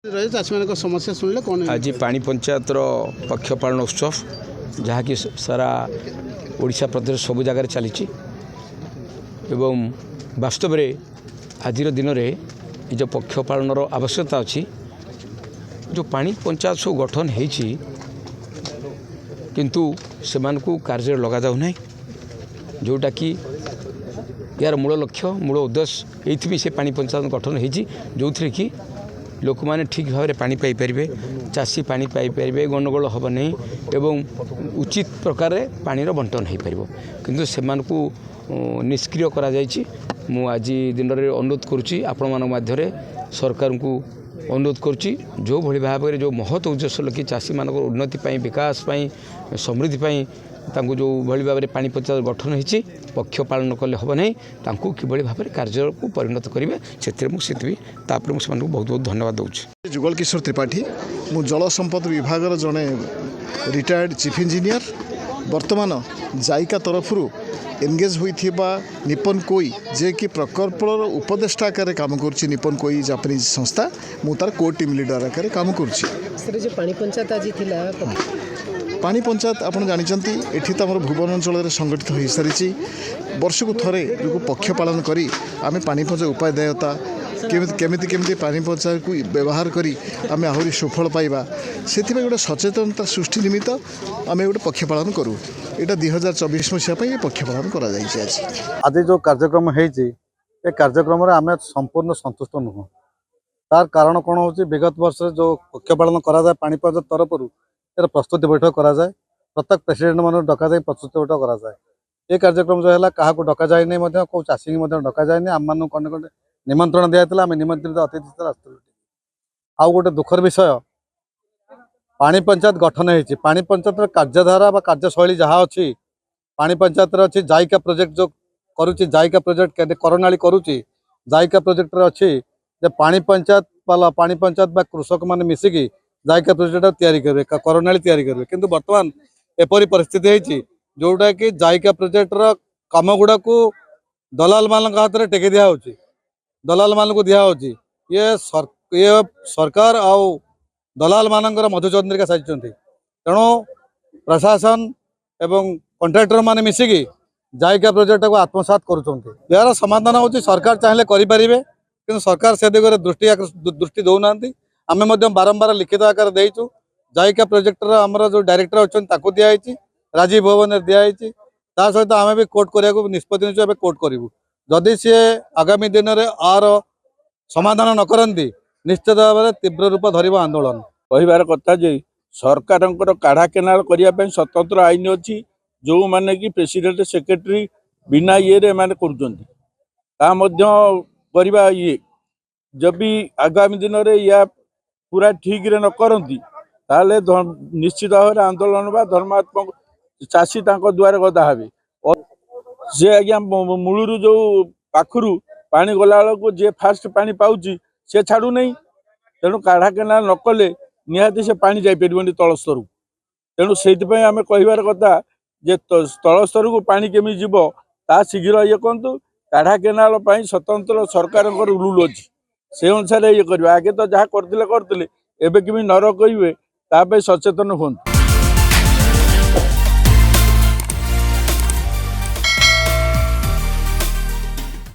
चाषी मान समस्या शुणिले कौन आज पानी पंचायत पक्ष पालन उत्सव जहाँकि सारा ओडिशा प्रदेश सबु जगार चली वास्तव में आज दिन में जो पक्ष पालन आवश्यकता अच्छी जो पानी पंचायत सब गठन होती किंतु से कार्य लगा जाऊना जोटा कि यार मूल लक्ष्य मूल उद्देश्य ये से पानी पंचायत गठन होती जो थी कि लोक मैंने ठीक भाव में पानी पाइपर चाषी पानी पाइपर गंडगोल हम नहीं एवं उचित प्रकार पानी बंटन हो पार किंतु से निष्क्रिय करा मु आज दिन में अनुरोध करुच्ची आपण माध्यम सरकार को अनुरोध करुच्ची जो भली भाव में जो महत उद्देश्य लगी चाषी मान उन्नति विकास समृद्धि तांको जो भली भाव में पानी पंचायत गठन होती पक्ष पालन कले हम नहीं कि भाव में कार्य को परिणत करेंगे से मुझे बहुत बहुत धन्यवाद दूसरी। जुगल किशोर त्रिपाठी मु जल संपद विभाग जड़े रिटायर्ड चीफ इंजीनियर वर्तमान जाइका तरफ एंगेज होइथिबा निपन कोई जे कि प्रकल्पर उपदेष्टा आकार काम करुच्ची निपन कोई जापानीज संस्था मु तार को टीम लीडर आकार काम करुच्ची। पानी पंचायत आज पानी पंचायत आपड़ जानते ये तो आम भुवन अंचल संगठित हो सारी वर्ष को थरे जो पक्ष पालन करी आम पानी पंचायत उपायदायता केमिति केमिति पानी पंचायत को व्यवहार करी आम आहरी सुफल पाइबा से गोटे सचेतनता सृष्टि निमित्त आम गोटे पक्ष पालन करूँ यहाँ 2024 मसीहा पक्ष पालन कर आज जो कार्यक्रम होती कार्यक्रम आम संपूर्ण संतुष्ट नुह तार कारण कौन हो विगत वर्ष जो पक्ष पालन कराए पानी पंचायत तरफ यार प्रस्तुति बैठक कराए प्रत्येक प्रेसिडेंट मान डक प्रस्तुति बैठक कराए ये कार्यक्रम जो है क्या डक जाए कौ चाषी डक जाए आम मान कौन कौन निमंत्रण दिया आम निमंत्रित अतिथि आसू आउ गोटे दुखर विषय पानी पंचायत गठन होती पानी पंचायत कार्यधारा कार्यशैली जहाँ अच्छी पानी पंचायत अच्छी जाइका प्रोजेक्ट जो करुच्ची जाइका प्रोजेक्ट करनाली करुच्ची जाइका प्रोजेक्ट अच्छी पानी पंचायत वाला पानी पंचायत कृषक मैंने मिसिकी जाइका प्रोजेक्ट तैयारी करेंगे करनाली तैयारी करेंगे किंतु बर्तमान एपरी परिस्थिति होती जोटा कि जाइका प्रोजेक्ट काम गुड़ा को दलाल मान हाथ में टेक दिया दलाल मान को दिया ये सरकार आउ दलाल मानकर मधुचंद्रिका साजिंट तेणु प्रशासन एवं कंट्राक्टर माने मिसिकी जाइका प्रोजेक्ट को आत्मसात करुँच यार समाधान होची सरकार चाहिए करें कि सरकार से दिगरे दृष्टि दौना आम बारंबार लिखित आकार देचु जाइका प्रोजेक्टर आमर जो डायरेक्टर अच्छा दिखाई राजीव भवन दिखाई सहित आम भी कोर्ट करने निष्पत्ति नहीं कोर्ट करूँ जदि सी आगामी दिन में आर समाधान न करती निश्चित भाव में तीव्र रूप धर आंदोलन कहबार कथा जे सरकार काढ़ा केनाल करने स्वतंत्र आईन अच्छी जो माने कि प्रेसिडेंट सेक्रेटरी बिना ये माने करवा ये जब भी आगामी दिन में या पूरा ठीक रे न करती ताले निश्चित भाव में आंदोलन बा धर्मात्मक चाषी द्वार गदा हे और से आज्ञा मूलू जो पाखु पानी गला बेलू जे फास्ट पानी पाऊँच से छाड़ू नहीं तेणु काढ़ा केनाल न कले निहाती से पानी जापर तल स्तर तेणु से आम कहबार कथा जे तल स्तर को पानी केमी जीव ता शीघ्र ये कहतु काढ़ा केनाल स्वतंत्र सरकार रूल अच्छी से अनुसार ये कर आगे तो जहाँ करते एवं केमी नर कहे ताप सचेतन हूँ।